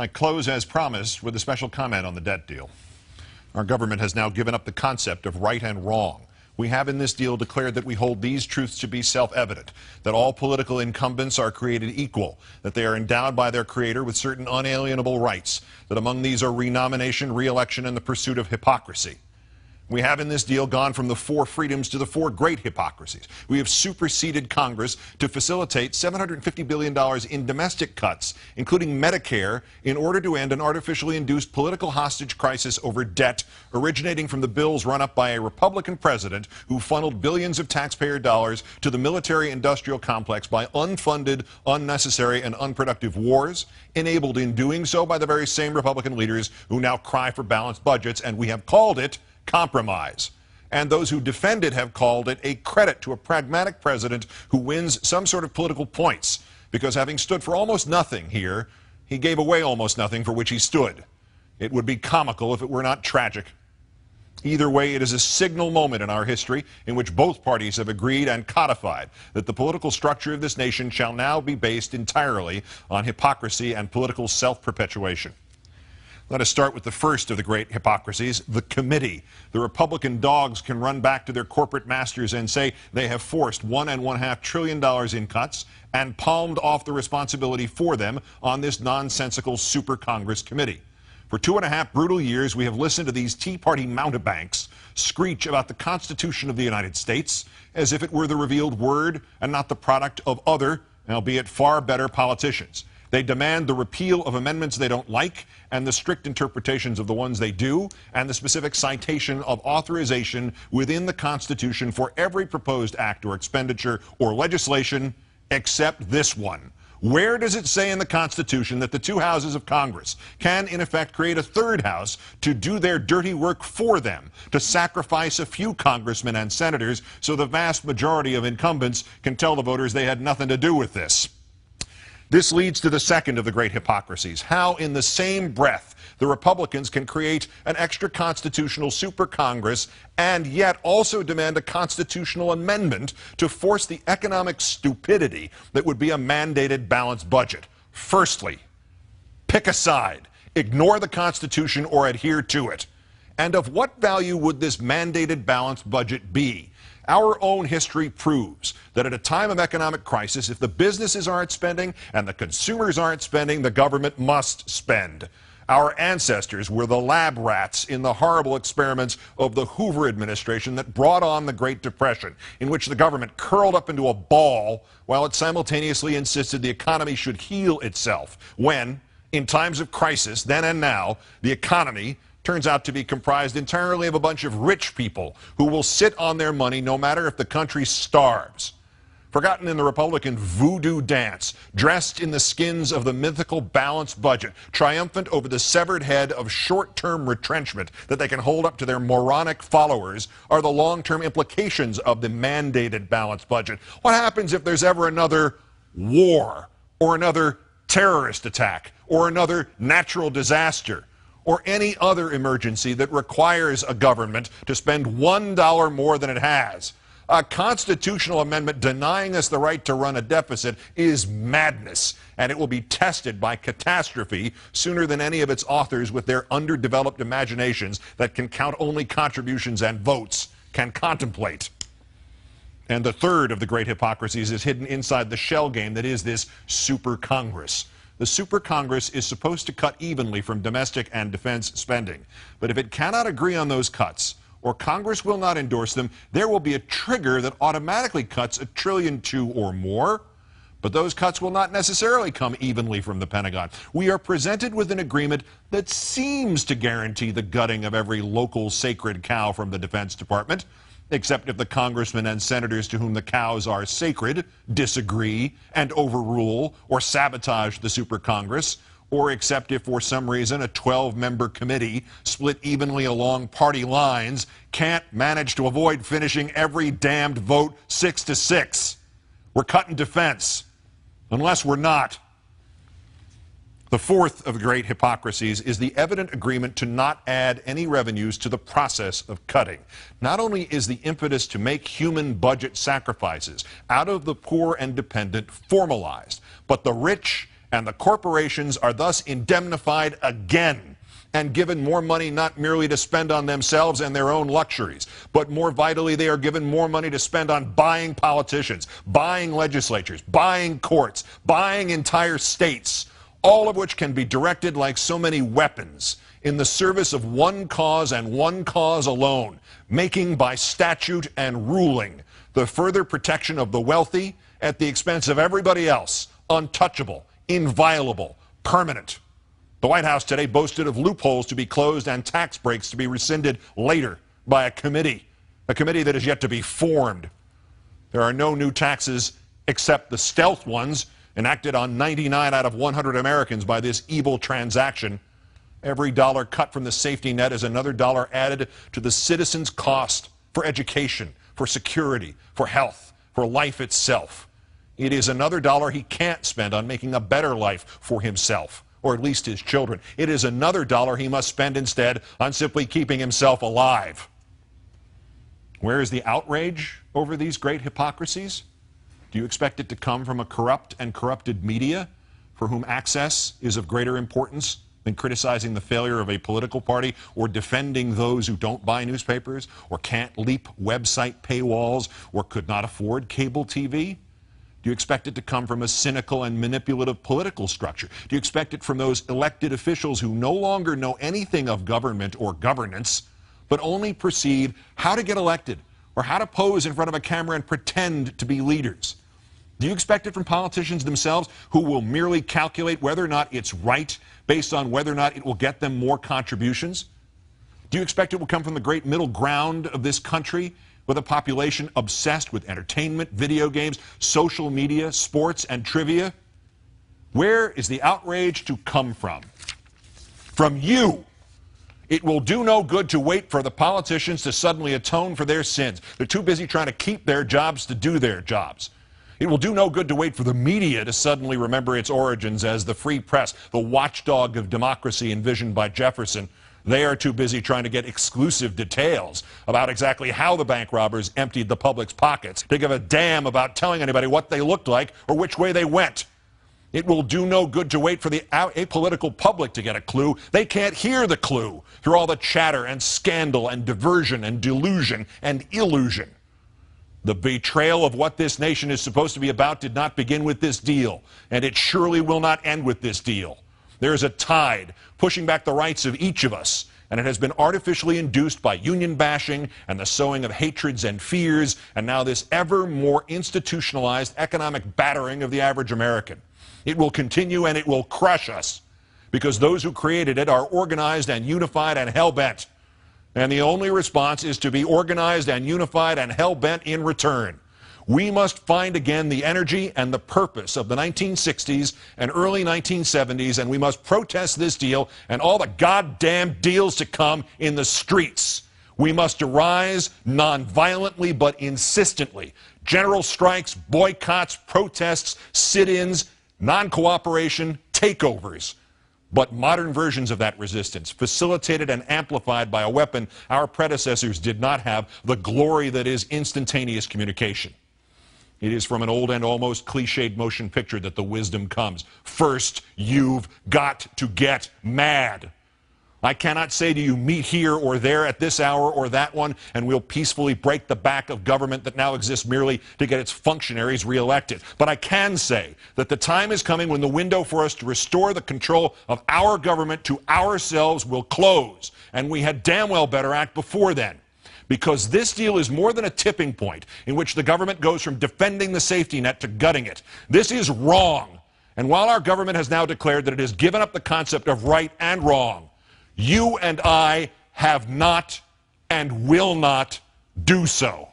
I close, as promised, with a special comment on the debt deal. Our government has now given up the concept of right and wrong. We have in this deal declared that we hold these truths to be self-evident, that all political incumbents are created equal, that they are endowed by their creator with certain unalienable rights, that among these are renomination, re-election, and the pursuit of hypocrisy. We have in this deal gone from the 4 freedoms to the 4 great hypocrisies. We have superseded Congress to facilitate $750 billion in domestic cuts, including Medicare, in order to end an artificially induced political hostage crisis over debt originating from the bills run up by a Republican president who funneled billions of taxpayer dollars to the military-industrial complex by unfunded, unnecessary, and unproductive wars, enabled in doing so by the very same Republican leaders who now cry for balanced budgets, and we have called it compromise. And those who defend it have called it a credit to a pragmatic president who wins some sort of political points, because having stood for almost nothing here, he gave away almost nothing for which he stood. It would be comical if it were not tragic. Either way, it is a signal moment in our history in which both parties have agreed and codified that the political structure of this nation shall now be based entirely on hypocrisy and political self-perpetuation. Let us start with the first of the great hypocrisies, the committee. The Republican dogs can run back to their corporate masters and say they have forced $1.5 trillion in cuts and palmed off the responsibility for them on this nonsensical super Congress committee. For 2.5 brutal years, we have listened to these Tea Party mountebanks screech about the Constitution of the United States as if it were the revealed word and not the product of other, albeit far better, politicians. They demand the repeal of amendments they don't like and the strict interpretations of the ones they do, and the specific citation of authorization within the Constitution for every proposed act or expenditure or legislation except this one. Where does it say in the Constitution that the 2 houses of Congress can, in effect, create a third house to do their dirty work for them, to sacrifice a few congressmen and senators so the vast majority of incumbents can tell the voters they had nothing to do with this? This leads to the second of the great hypocrisies, how in the same breath the Republicans can create an extra constitutional super Congress and yet also demand a constitutional amendment to force the economic stupidity that would be a mandated balanced budget. Firstly, pick a side, ignore the Constitution or adhere to it. And of what value would this mandated balanced budget be? Our own history proves that at a time of economic crisis, if the businesses aren't spending and the consumers aren't spending, the government must spend. Our ancestors were the lab rats in the horrible experiments of the Hoover administration that brought on the Great Depression, in which the government curled up into a ball while it simultaneously insisted the economy should heal itself, when, in times of crisis, then and now, the economy turns out to be comprised entirely of a bunch of rich people who will sit on their money no matter if the country starves. Forgotten in the Republican voodoo dance, dressed in the skins of the mythical balanced budget, triumphant over the severed head of short-term retrenchment that they can hold up to their moronic followers, are the long-term implications of the mandated balanced budget. What happens if there's ever another war, or another terrorist attack, or another natural disaster, or any other emergency that requires a government to spend $1 more than it has? A constitutional amendment denying us the right to run a deficit is madness, and it will be tested by catastrophe sooner than any of its authors with their underdeveloped imaginations that can count only contributions and votes can contemplate. And the third of the great hypocrisies is hidden inside the shell game that is this super Congress. The super Congress is supposed to cut evenly from domestic and defense spending. But if it cannot agree on those cuts, or Congress will not endorse them, there will be a trigger that automatically cuts $1.2 trillion or more. But those cuts will not necessarily come evenly from the Pentagon. We are presented with an agreement that seems to guarantee the gutting of every local sacred cow from the Defense Department, except if the congressmen and senators to whom the cows are sacred disagree and overrule or sabotage the super Congress, or except if for some reason a 12-member committee split evenly along party lines can't manage to avoid finishing every damned vote 6-6. We're cutting defense, unless we're not. The fourth of the great hypocrisies is the evident agreement to not add any revenues to the process of cutting. Not only is the impetus to make human budget sacrifices out of the poor and dependent formalized, but the rich and the corporations are thus indemnified again and given more money not merely to spend on themselves and their own luxuries, but more vitally, they are given more money to spend on buying politicians, buying legislatures, buying courts, buying entire states, all of which can be directed like so many weapons in the service of one cause and one cause alone, making by statute and ruling the further protection of the wealthy at the expense of everybody else, untouchable, inviolable, permanent. The White House today boasted of loopholes to be closed and tax breaks to be rescinded later by a committee that is yet to be formed. There are no new taxes except the stealth ones enacted on 99 out of 100 Americans by this evil transaction. Every dollar cut from the safety net is another dollar added to the citizen's cost for education, for security, for health, for life itself. It is another dollar he can't spend on making a better life for himself, or at least his children. It is another dollar he must spend instead on simply keeping himself alive. Where is the outrage over these great hypocrisies? Do you expect it to come from a corrupt and corrupted media for whom access is of greater importance than criticizing the failure of a political party or defending those who don't buy newspapers or can't leap website paywalls or could not afford cable TV? Do you expect it to come from a cynical and manipulative political structure? Do you expect it from those elected officials who no longer know anything of government or governance, but only perceive how to get elected or how to pose in front of a camera and pretend to be leaders? Do you expect it from politicians themselves who will merely calculate whether or not it's right based on whether or not it will get them more contributions? Do you expect it will come from the great middle ground of this country, with a population obsessed with entertainment, video games, social media, sports, and trivia? Where is the outrage to come from? From you. It will do no good to wait for the politicians to suddenly atone for their sins. They're too busy trying to keep their jobs to do their jobs. It will do no good to wait for the media to suddenly remember its origins as the free press, the watchdog of democracy envisioned by Jefferson. They are too busy trying to get exclusive details about exactly how the bank robbers emptied the public's pockets to give a damn about telling anybody what they looked like or which way they went. It will do no good to wait for the apolitical public to get a clue. They can't hear the clue through all the chatter and scandal and diversion and delusion and illusion. The betrayal of what this nation is supposed to be about did not begin with this deal, and it surely will not end with this deal. There is a tide pushing back the rights of each of us, and it has been artificially induced by union bashing and the sowing of hatreds and fears, and now this ever more institutionalized economic battering of the average American. It will continue and it will crush us, because those who created it are organized and unified and hell-bent. And the only response is to be organized and unified and hell-bent in return. We must find again the energy and the purpose of the 1960s and early 1970s, and we must protest this deal and all the goddamn deals to come in the streets. We must arise non-violently but insistently. General strikes, boycotts, protests, sit-ins, non-cooperation, takeovers. But modern versions of that resistance, facilitated and amplified by a weapon our predecessors did not have, the glory that is instantaneous communication. It is from an old and almost cliched motion picture that the wisdom comes. First, you've got to get mad. I cannot say to you, meet here or there at this hour or that one, and we'll peacefully break the back of government that now exists merely to get its functionaries reelected. But I can say that the time is coming when the window for us to restore the control of our government to ourselves will close, and we had damn well better act before then. Because this deal is more than a tipping point in which the government goes from defending the safety net to gutting it. This is wrong. And while our government has now declared that it has given up the concept of right and wrong, you and I have not and will not do so.